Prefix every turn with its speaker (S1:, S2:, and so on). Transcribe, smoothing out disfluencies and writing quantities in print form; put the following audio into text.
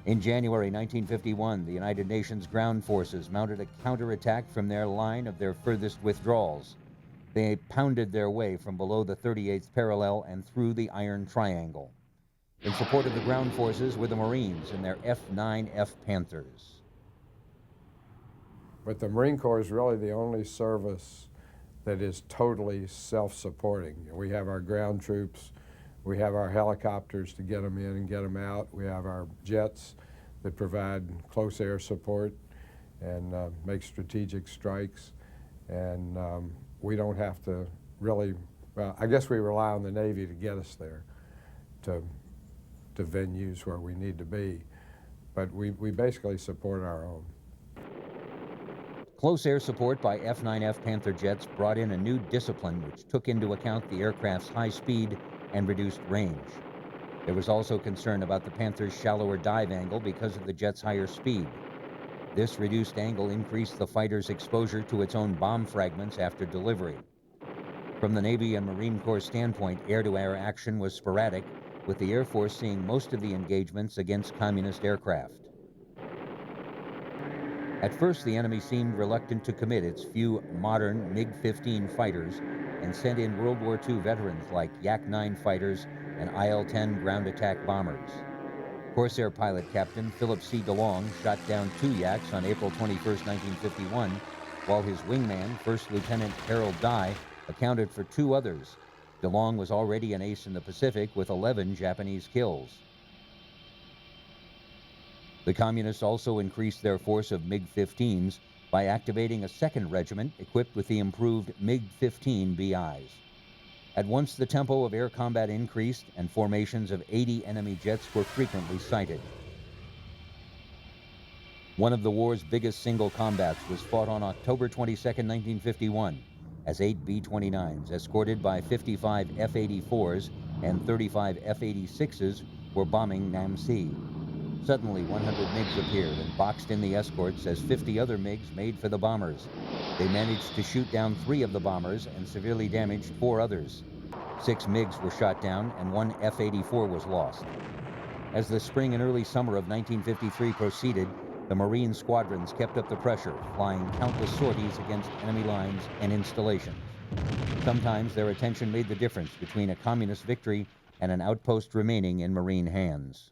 S1: In January 1951, the United Nations ground forces mounted a counterattack from their line of their furthest withdrawals. They pounded their way from below the 38th parallel and through the Iron Triangle. In support of the ground forces were the Marines in their F-9F Panthers.
S2: But the Marine Corps is really the only service that is totally self-supporting. We have our ground troops, we have our helicopters to get them in and get them out, we have our jets that provide close air support and make strategic strikes, and we don't have to really, well, I guess we rely on the Navy to get us there to venues where we need to be, but we basically support our own.
S1: Close air support by F-9F Panther jets brought in a new discipline which took into account the aircraft's high speed and reduced range. There was also concern about the Panther's shallower dive angle because of the jet's higher speed. This reduced angle increased the fighter's exposure to its own bomb fragments after delivery. From the Navy and Marine Corps standpoint, air-to-air action was sporadic, with the Air Force seeing most of the engagements against communist aircraft. At first, the enemy seemed reluctant to commit its few modern MiG-15 fighters and sent in World War II veterans like Yak-9 fighters and IL-10 ground attack bombers. Corsair pilot Captain Philip C. DeLong shot down 2 Yaks on April 21, 1951, while his wingman, First Lieutenant Harold Dye, accounted for 2 others. DeLong was already an ace in the Pacific with 11 Japanese kills. The Communists also increased their force of MiG-15s by activating a 2nd regiment equipped with the improved MiG-15 BIs. At once, the tempo of air combat increased and formations of 80 enemy jets were frequently sighted. One of the war's biggest single combats was fought on October 22, 1951, as 8 B-29s, escorted by 55 F-84s and 35 F-86s, were bombing Namsi. Suddenly, 100 MiGs appeared and boxed in the escorts as 50 other MiGs made for the bombers. They managed to shoot down 3 of the bombers and severely damaged 4 others. 6 MiGs were shot down and 1 F-84 was lost. As the spring and early summer of 1953 proceeded, the Marine squadrons kept up the pressure, flying countless sorties against enemy lines and installations. Sometimes their attention made the difference between a communist victory and an outpost remaining in Marine hands.